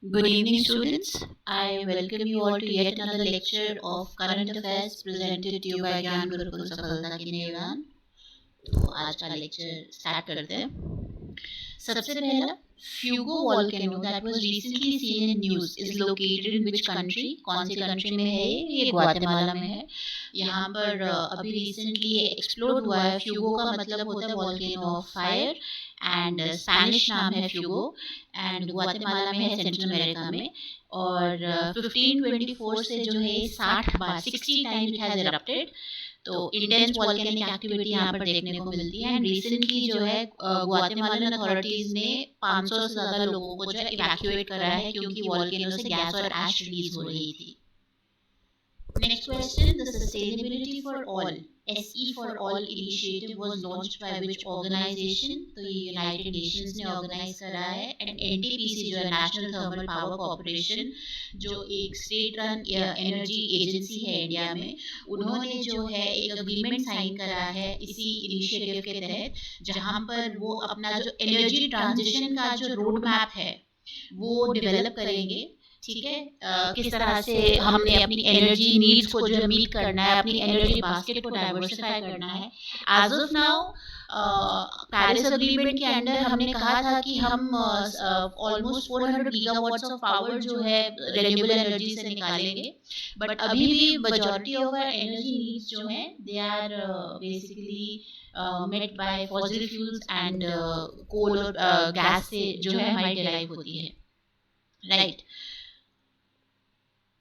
Good evening, students. I welcome you all to yet another lecture of current affairs presented to you by ज्ञान गुरुकुल सफलता की निदान। तो आज का लेक्चर स्टार्ट करते हैं। सबसे पहला, Fuego volcano that was recently seen in news is located in which country? कौन सी कंट्री में है ये ग्वाटेमाला में है। यहाँ पर अभी रिसेंटली एक्सप्लोड हुआ है। फ्यूगो का मतलब होता है volcano of fire and Spanish नाम है फ्यूगो एंड ग्वाटेमाला में है, सेंट्रल अमेरिका में। और 1524 से जो है 60 बार 60 टाइम्स इट हैज इरप्टेड। तो इंटेंस वॉल्केनिक एक्टिविटी यहाँ पर देखने को मिलती है। एंड रिसेंटली जो है ग्वाटेमालन अथॉरिटीज ने 500 से ज़्यादा लोगों को जो है इवैक्यूएट करा है क्योंकि वॉल्केनो से गैस और ऐश रिलीज हो रही थी। Next question, the Sustainability for All SE for All initiative was launched by which organization? तो ये यूनाइटेड नेशंस ने ऑर्गेनाइज करा है। एंड एनटीपीसी जो है नेशनल थर्मल पावर कॉर्पोरेशन, जो एक स्टेट रन एनर्जी एजेंसी है इंडिया में, उन्होंने जो है एक अग्रीमेंट साइन करा है इसी इनिशिएटिव के तहत, जहाँ पर वो अपना जो एनर्जी ट्रांजिशन का जो रोड मैप है वो डेवलप करेंगे। ठीक है, किस तरह से हमने अपनी एनर्जी नीड्स को जो मीट करना है, अपनी एनर्जी बास्केट को डाइवर्सिफाई करना है। As of now Paris agreement के अंडर हमने कहा था कि हम ऑलमोस्ट 400 गीगावाट्स ऑफ पावर जो है रिन्यूएबल एनर्जी से निकालेंगे। बट अभी भी majority of our energy needs जो हैं they are basically met by fossil fuels and coal और गैस से जो है हमारी डिराइव होती है, right.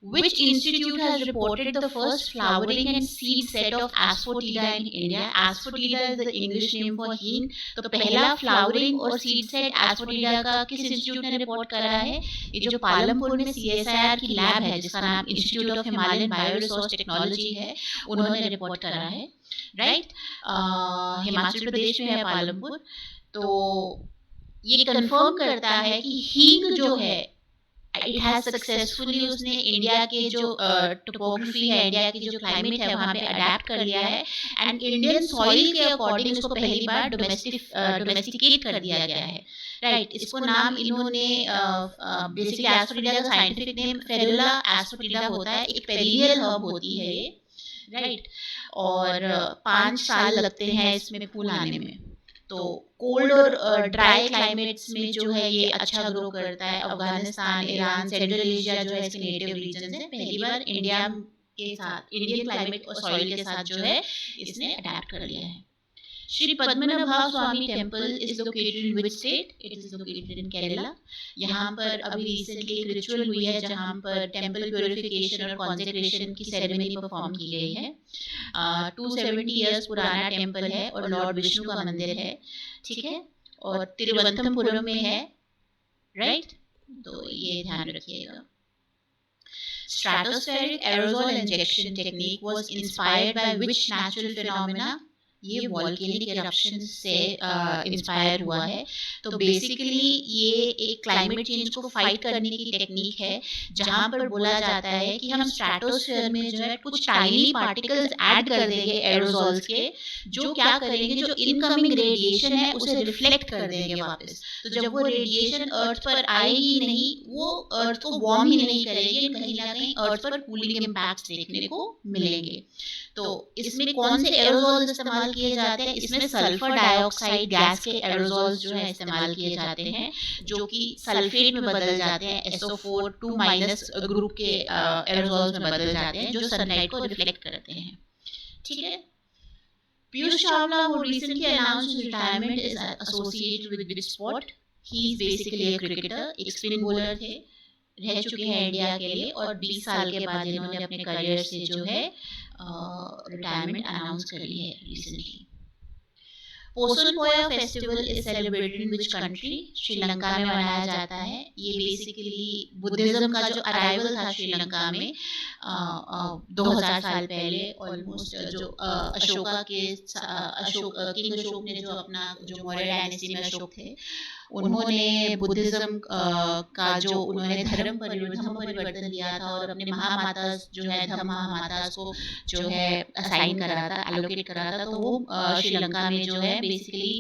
Which institute has reported the first flowering and seed set of asafoetida in India? Asafoetida is the English name for हींग। तो पहला फ्लावरिंग और सीड सेट asafoetida का किस इंस्टीट्यूट ने रिपोर्ट करा है? ये जो पालमपुर में CSIR की लैब है जिसका नाम इंस्टीट्यूट ऑफ हिमालयन बायोरिसोर्स टेक्नोलॉजी है, उन्होंने रिपोर्ट करा है, राइट। हिमाचल प्रदेश में है पालमपुर। तो ये कंफर्म करता है कि हींग जो है इट हैज सक्सेसफुली उसने इंडिया के जो टोपोग्राफी है, इंडिया की जो क्लाइमेट है वहाँ पे अडेप्ट कर लिया है। एंड इंडियन सॉइल के अकॉर्डिंग इसको पहली बार डोमेस्टिकेट कर दिया गया है, राइट। इसको नाम इन्होंने बेसिकली asafoetida का साइंटिफिक नेम फेरुला asafoetida होता है। एक पेरिनियल हर्ब होती है ये, राइट। और 5 साल लगते हैं इसमें फूल आने में। तो कोल्ड और ड्राई क्लाइमेट्स में जो है ये अच्छा ग्रो करता है। अफगानिस्तान, ईरान, सेंट्रल एशिया जो है इसके नेटिव रीजन है। पहली बार इंडिया के साथ, इंडियन क्लाइमेट और सॉइल के साथ जो है इसने अडेप्ट कर लिया है। Shri Padmanabha Swamy temple is located in which state? It is located in Kerala. यहाँ पर अभी रिसेंटली एक रिचुअल हुई है जहाँ पर टेम्पल प्योरिफिकेशन और कॉन्सेक्रेशन की सेरेमनी परफॉर्म की गई है। 270 ईयर्स पुराना टेम्पल है और लॉर्ड विष्णु का मंदिर है, ठीक है। और तिरुवनंतपुरम में है, राइट। तो ये ध्यान रखिएगा। Stratospheric aerosol injection technique was inspired by which natural phenomena? ये वॉल्केनिक इरप्शन से इंस्पायर हुआ है। तो बेसिकली ये एक क्लाइमेट चेंज को फाइट करने की टेक्निक है, जहाँ पर बोला जाता है कि हम स्ट्रेटोस्फीयर में जो है कुछ टाइनी पार्टिकल्स ऐड कर देंगे एरोजॉल्स के, जो क्या करेंगे, जो इनकमिंग रेडिएशन है उसे रिफ्लेक्ट कर देंगे वापस। तो जब वो रेडिएशन अर्थ पर आएगी नहीं, वो अर्थ को वार्म ही नहीं करेगी, कहीं ना कहीं अर्थ पर कूलिंग इम्पैक्ट्स देखने को मिलेंगे। तो इसमें कौन से एरोजॉल्स इस्तेमाल किए जाते हैं? इसमें सल्फर डाइऑक्साइड गैस के एरोजॉल्स जो है इस्तेमाल किए जाते हैं, जो कि सल्फेट में बदल जाते हैं, SO4 2- ग्रुप के एरोजॉल्स में बदल जाते हैं, जो सनलाइट को रिफ्लेक्ट करते हैं, ठीक है। Piyush Chawla who recently announced his retirement is associated with which sport? He is basically a cricketer, एक स्पिन बॉलर थे, रह चुके हैं इंडिया के लिए, और 20 साल के बाद इन्होंने अपने करियर से जो है रिटायरमेंट अनाउंस कर ली है रिसेंटली। पोसन पोया festival is celebrated in which country? Sri Lanka में मनाया जाता है। ये बेसिकली बुद्धिज्म का जो अराइवल था श्रीलंका में 2000 साल पहले, ऑलमोस्ट जो अशोका के किंग अशोक ने जो अपना जो मौर्य डायनेस्टी में अशोक थे, उन्होंने बुद्धिज्म का जो उन्होंने धर्म परिवर्तन दिया था और अपने महामाता जो है धर्म महामाता को जो है असाइन करा था, एलोकेट करा था। तो वो श्रीलंका में जो है बेसिकली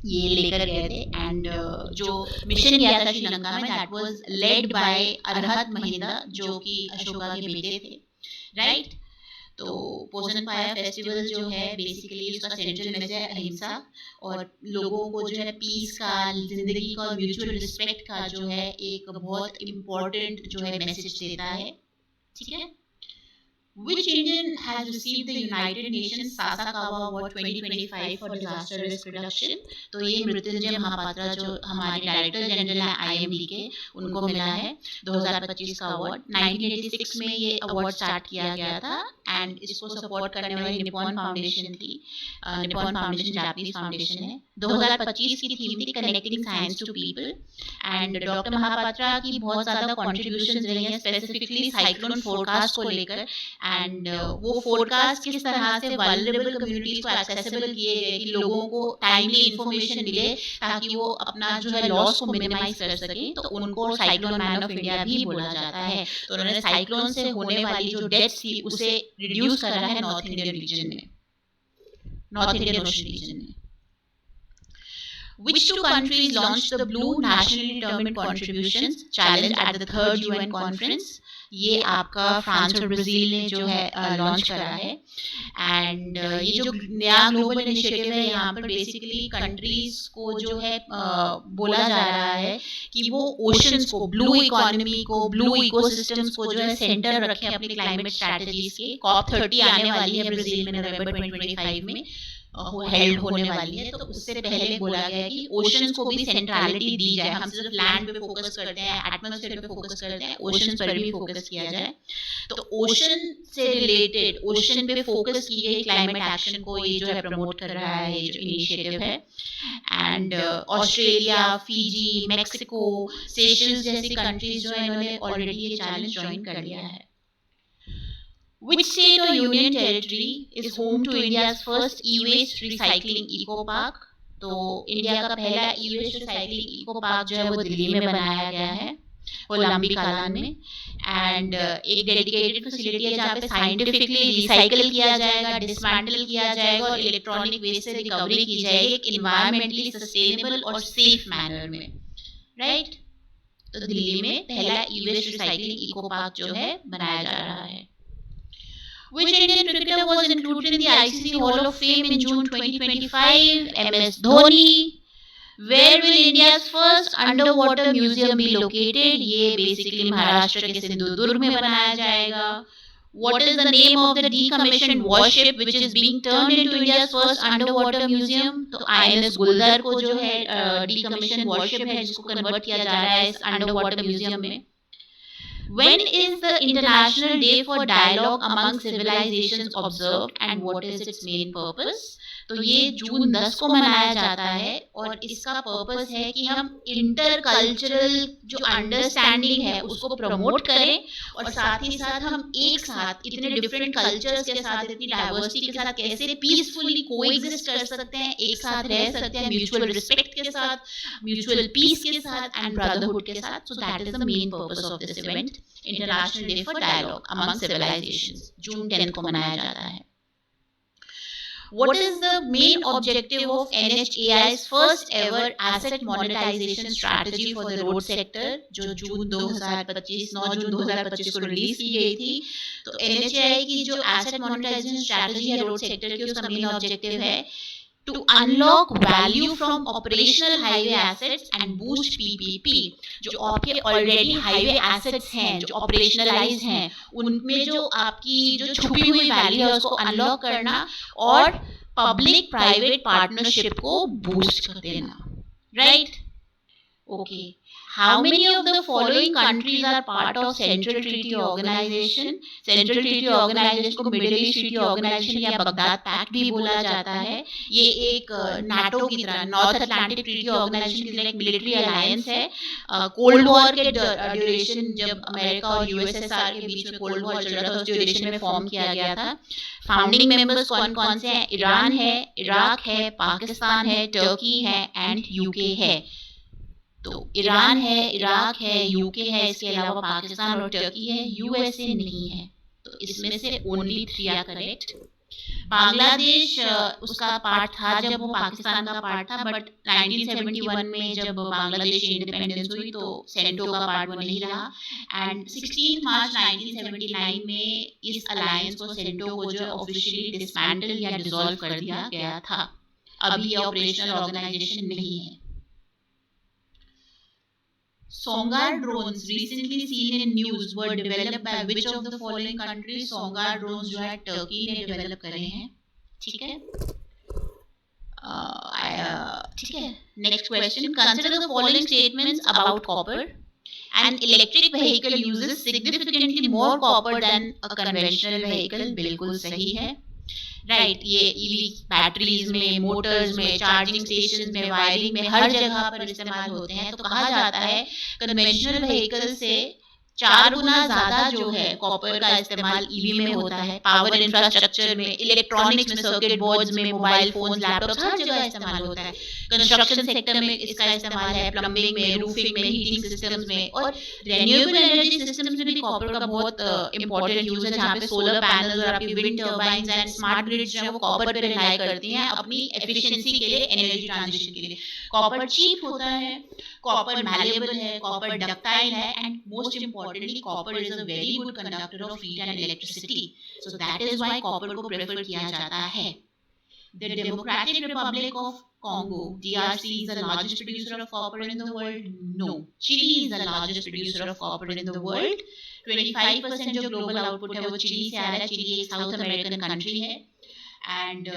ये लेकर गए थे। एंड जो मिशन किया था श्रीलंका में, that was led by Arhat Mahinda, जो कि अशोका के बेटे थे, राइट। तो पोषण फायर फेस्टिवल जो है बेसिकली उसका सेंट्रल मैसेज है अहिंसा, और लोगों को जो है पीस का, जिंदगी का और म्यूचुअल रिस्पेक्ट का जो है एक बहुत इम्पोर्टेंट जो है मैसेज देता है, ठीक है। Which Indian has received the United Nations Sasakawa Award 2025 for disaster risk reduction? तो ये मृत्युंजय महापात्रा जो हमारे डायरेक्टर जनरल है IMD के, उनको मिला है 2025 का अवार्ड। 1986 में ये अवार्ड स्टार्ट किया गया था एंड इसको सपोर्ट करने वाली निपॉन फाउंडेशन थी। निपॉन फाउंडेशन जापानीज फाउंडेशन है। 2025 की थीम थी connecting science to people, and doctor Mahapatra की बहुत ज़्यादा कॉन्ट्रीब्यूशन रही हैं स्पेसिफिकली साइक्लोन फोरकास्ट को लेकर। एंड वो फोरकास्ट किस तरह से वल्नरेबल कम्युनिटीज को एक्सेसिबल किए गए कि लोगों को टाइमली इंफॉर्मेशन मिले ताकि वो अपना जो है लॉस को मिनिमाइज कर सकें। तो उनको साइक्लोन मैन ऑफ इंडिया भी बोला जाता है। तो उन्होंने साइक्लोन से होने वाली जो डेथ्स थी उसे रिड्यूस करा है नॉर्थ इंडियन रीजन में, नॉर्थ इंडियन ओशन रीजन में। Which two countries launched the Blue Nationally Determined Contributions Challenge at the 3rd UN Conference? ये आपका फ्रांस और ब्राज़ील ने जो है लॉन्च करा है। एंड ये जो नया ग्लोबल इनिशिएटिव है, यहाँ पर बेसिकली कंट्रीज को जो है बोला जा रहा है कि वो ओशंस को, ब्लू इकोनॉमी को, ब्लू इकोसिस्टम्स को जो है सेंटर रखें अपनी क्लाइमेट स्ट्रैटेजीज के। COP30 आने वाली है ब्राज़ील में नवंबर 2025 में हेल्ड होने वाली है। तो उससे पहले बोला गया है कि ओशंस को भी सेंट्रलिटी दी जाए। हम सिर्फ लैंड पे फोकस करते हैं, एटमॉस्फेयर पे फोकस करते हैं, ओशंस पर भी फोकस किया जाए। तो ओशन से रिलेटेड, ओशन पे फोकस की गई क्लाइमेट एक्शन को ये जो है प्रमोट कर रहा है, ये जो इनिशिएटिव है। And Australia, Fiji, Mexico, Seychelles जैसी कंट्रीज जो है इन्होंने ऑलरेडी ये चैलेंज ज्वाइन कर लिया है। Which state or union territory is home to India's first e-waste recycling eco park? तो इंडिया का पहला ई-वेस्ट रिसाइकलिंग इको पार्क जो है वो दिल्ली में बनाया गया है, कोलंबी कालान में। एंड एक डेडिकेटेड फैसिलिटी है जहाँ पे साइंटिफिकली रिसाइकल किया जाएगा, डिसमेंटल किया जाएगा और इलेक्ट्रॉनिक वेस्ट से रिकवरी की जाएगी एक इन्वायरमेंटली सस्टेनेबल और सेफ मैनर में, राइट। तो दिल्ली में पहला ई-वेस्ट रिसाइकलिंग इको पार्क जो है बनाया जा रहा है। Which Indian cricketer was included in the ICC Hall of Fame in June 2025? MS Dhoni. Where will India's first underwater museum be located? ये basically महाराष्ट्र के सिंधुदुर्ग में बनाया जाएगा। What is the name of the decommissioned warship which is being turned into India's first underwater museum? तो INS गुलजार को जो है decommissioned warship है जिसको convert किया जा रहा है इस underwater museum में। When is the International Day for Dialogue Among Civilizations observed and what is its main purpose? तो ये जून 10 को मनाया जाता है और इसका पर्पस है कि हम इंटरकल्चरल जो अंडरस्टैंडिंग है उसको प्रमोट करें और साथ ही साथ हम एक साथ इतने डिफरेंट कल्चर्स के साथ, इतनी डाइवर्सिटी के साथ कैसे पीसफुली कोएग्जिस्ट कर सकते हैं, एक साथ रह सकते हैं म्यूचुअल रिस्पेक्ट के साथ, म्यूचुअल पीस के साथ एंड ब्रदरहुड के साथ। So that is the main purpose of this event, international day for dialogue among civilizations, June 10 को मनाया जाता है। What is the main objective of NHAI's first ever asset monetization strategy for the road sector, जो जून 2025 9 जून 2025 को release की गई थी। तो NHAI की जो asset monetization strategy है रोड सेक्टर की, उसका मेन ऑब्जेक्टिव है to unlock value from operational highway assets and boost PPP। जो आपके ऑलरेडी हाईवे एसेट्स हैं जो ऑपरेशनलाइज हैं उनमें जो आपकी जो छुपी हुई वैल्यू है उसको अनलॉक करना और पब्लिक प्राइवेट पार्टनरशिप को बूस्ट कर देना, right. Okay, how many of the following countries are part of Central Treaty Organization? Central Treaty Organization को Middle East Treaty Organization या बगदाद पैक्ट भी बोला जाता है। ये एक नाटो की तरह, नॉर्थ अटलांटिक ट्रीटी ऑर्गेनाइजेशन की तरह एक मिलिट्री अलायंस है। कोल्ड वॉर के ड्यूरेशन, जब अमेरिका और यूएसएसआर के बीच में कोल्ड वॉर चल रहा था, उस ड्यूरेशन में फॉर्म किया गया था। फाउंडिंग मेंबर्स कौन कौन से हैं? ईरान है, इराक है, पाकिस्तान है, टर्की है एंड यूके है। तो ईरान है, इराक है, यूके है, इसके अलावा पाकिस्तान और टर्की है, यूएसए नहीं है। तो इसमें से ओनली 3 आर करेक्ट। बांग्लादेश उसका पार्ट था जब वो पाकिस्तान का पार्ट था, बट 1971 में जब बांग्लादेश इंडिपेंडेंस हुई तो सेंटो का पार्ट वो नहीं रहा। एंड 16 मार्च 1979 में इस अलायंस को, सेंटो को जो ऑफिशियली डिसमेंटल या डिसॉल्व कर दिया गया था। अभी ये ऑपरेशनल ऑर्गेनाइजेशन नहीं है। Songar drones recently seen in news were developed by which of the following countries? Songar drones जो है टर्की ने डेवलप करे हैं, ठीक है। ठीक है, next question, consider the following statements about copper. An electric vehicle uses significantly more copper than a conventional vehicle। बिल्कुल सही है, राइट। ये ईवी बैटरीज में, मोटर्स में, चार्जिंग स्टेशन में, वायरिंग में, हर जगह पर इस्तेमाल होते हैं। तो कहा जाता है कन्वेंशनल व्हीकल से 4 गुना ज्यादा जो है कॉपर का इस्तेमाल ईवी में होता है। पावर इंफ्रास्ट्रक्चर में, इलेक्ट्रॉनिक्स में, सर्किट बोर्ड्स में, मोबाइल फोन, लैपटॉप, हर जगह इस्तेमाल होता है। कंस्ट्रक्शन सेक्टर में इसका इस्तेमाल है, प्लम्बिंग में, रूफिंग में, हीटिंग सिस्टम्स में, और रिन्यूएबल एनर्जी सिस्टम्स में भी कॉपर का बहुत इंपॉर्टेंट यूज है, जहाँ पे सोलर पैनल्स और आपकी wind turbines and smart grids जो है वो कॉपर पे रिलाई करती हैं अपनी एफिशिएंसी के लिए, एनर्जी ट्रांजिशन के लिए। कॉपर चीप होता है, कॉपर मैलेबल है, कॉपर डक्टाइल है, and most importantly copper is a very good conductor of heat and electricity. So that is why copper को प्रेफर किया जाता है। The Democratic Republic of Congo, DRC, is the largest producer of copper in the world? No. Chile is the largest producer of copper in the world. 25% जो global output है वो chilli से आ रहा है। चिली एक साउथ अमेरिकन कंट्री है, and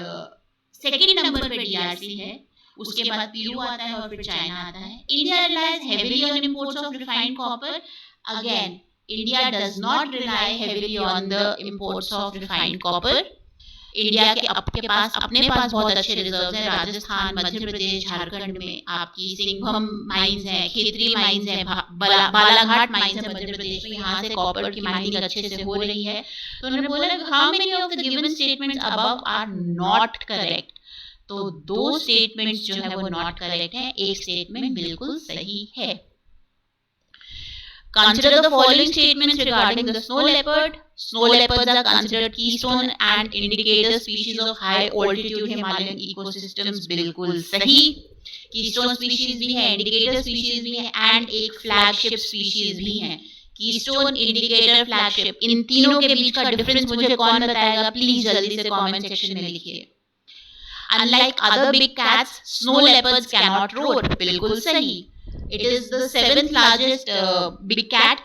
second number पे DRC है, उसके बाद पेरू आता है और फिर चाइना आता है। India relies heavily on imports of refined copper. Again, India does not rely heavily on the imports of refined copper. India के अपने पास बहुत अच्छे रिजर्व्स हैं। राजस्थान, मध्य प्रदेश, झारखंड में आपकी सिंघम माइंस है, खेतरी माइंस है, बालाघाट माइंस है मध्य प्रदेश में। यहाँ से कॉपर की माइनिंग अच्छे से हो रही है। तो उन्होंने बोला how many of the given statements above are not correct. तो 2 स्टेटमेंट्स जो है वो नॉट करेक्ट है, एक स्टेटमेंट बिल्कुल सही है। Consider the following statements regarding the snow leopard. Snow leopards are considered keystone and indicator species of high altitude Himalayan ecosystems. बिल्कुल सही। keystone species भी है, indicator species भी है, and एक flagship species भी है। keystone, indicator, flagship, इन तीनों के बीच का डिफरेंस मुझे कौन बताएगा? प्लीज जल्दी से कमेंट सेक्शन में लिखिए। Unlike other big cats, snow leopards cannot roar. बिल्कुल सही। It is the 7th largest big cat,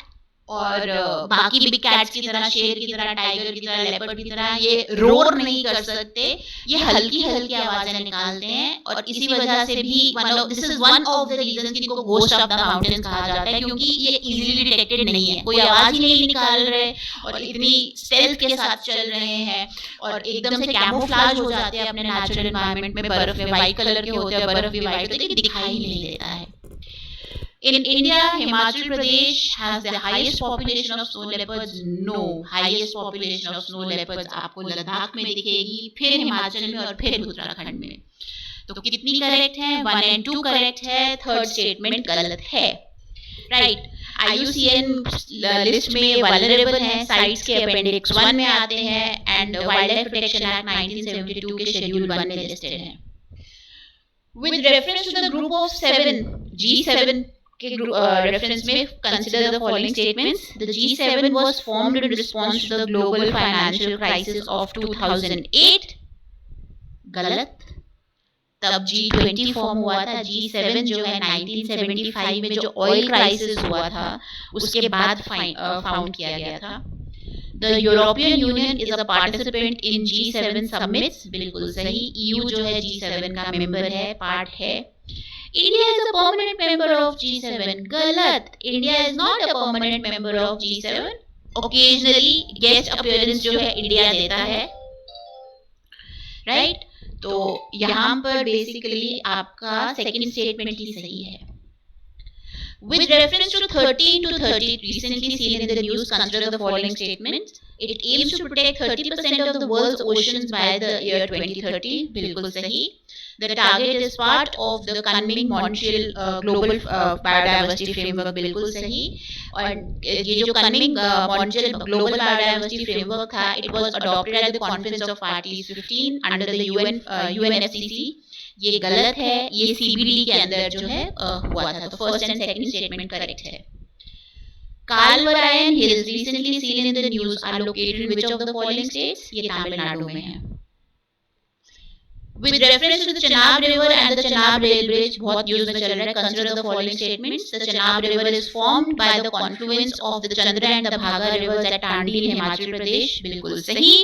और बाकी बिग कैट्स की तरह, शेर की तरह, टाइगर की तरह, लेपर्ड की तरह ये रोर नहीं कर सकते। ये हल्की हल्की आवाजें निकालते हैं, और इसी वजह से भी this is one of the reasons जिनको घोस्ट ऑफ द माउंटेन्स कहा जाता है, क्योंकि ये इजीली डिटेक्टेड नहीं है, कोई आवाज ही नहीं निकाल रहे और इतनी स्टेल्थ के साथ चल रहे हैं और एकदम से कैमोफ्लेज हो जाते हैं अपने नेचुरल एनवायरनमेंट में। बर्फ में व्हाइट कलर के होते हैं, बर्फ भी व्हाइट होती है, दिखाई ही नहीं देता है। In India, Himachal Pradesh has the highest population of snow leopards. No, highest population of snow leopards आपको लद्दाख में दिखेगी, फिर हिमाचल में और फिर उत्तराखंड में। तो कितनी करेक्ट है? 1 and 2 करेक्ट है, थर्ड स्टेटमेंट गलत है। राइट। IUCN लिस्ट में वल्नरेबल हैं, साइट्स के अपेंडिक्स 1 में आते हैं, and wild life protection act 1972 के शेड्यूल 1 में लिस्टेड हैं। With reference to the group of 7, G7 के रेफरेंस में consider the following statements. The G7 was formed in response to the global financial crisis of 2008। गलत। तब G20 form हुआ था। G7 जो है 1975 में जो ऑयल क्राइसिस हुआ था उसके बाद फाउंड किया गया था। The European union is a participant in G7 summits. बिल्कुल सही। EU जो है G7 का मेंबर है, पार्ट है। India is a permanent member of G7. गलत। India is not a permanent member of G7. Occasionally guest appearance जो है इंडिया देता है, राइट। तो यहाँ पर बेसिकली आपका सेकंड स्टेटमेंट ही सही है। With reference to 13 to 30 recently seen in the news, consider the following statements. It aims to protect 30% of the world's oceans by the year 2030. बिल्कुल सही। The target is part of the Kunming Montreal Global Biodiversity Framework, बिल्कुल सही. और ये जो Kunming Montreal Global Biodiversity Framework था, it was adopted at the Conference of Parties 15 under the UNFCCC. ये गलत है, ये CBD के अंदर जो है हुआ था. तो first and second statement correct है. Kalvarayan Hills, recently seen in the news, are located in which of the following states? ये तमिलनाडु में है. With reference to the Chenab River and the Chenab Rail Bridge, बहुत use में चल रहा है. Consider the following statements. The Chenab River is formed by the confluence of the Chandra and the Bhaga rivers at Tandi in Himachal Pradesh. बिल्कुल सही.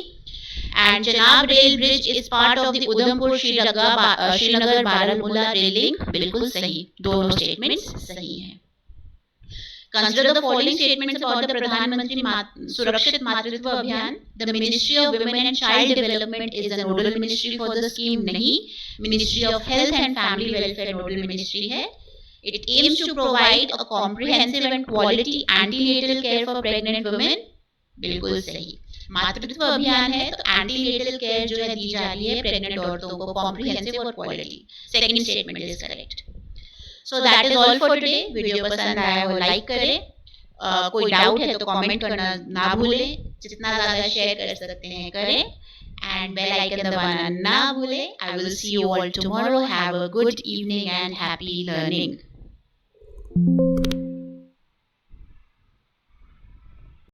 And Chenab Rail Bridge is part of the Udhampur Srinagar Baramulla rail link. बिल्कुल सही. दोनों statements सही हैं. Consider the following statements about the Pradhan Mantri Surakshit Matritva Abhiyan. The Ministry of Women and Child Development is the nodal ministry for the scheme. नहीं. Ministry of Health and Family Welfare nodal ministry है. It aims to provide a comprehensive and quality antenatal care for pregnant women. बिल्कुल सही. मातृत्व अभियान है तो antenatal care जो है दी जा रही है प्रेग्नेंट औरतों को, कॉम्प्रिहेंसिव और quality. Second statement is correct. So that is all for today. Video पसंद आया हो लाइक करें. कोई डाउट है तो कमेंट करना ना भूलें. जितना ज़्यादा शेयर कर सकते हैं करें. एंड बेल आइकन दबाना ना भूलें. I will see you all tomorrow. Have a good evening and happy learning.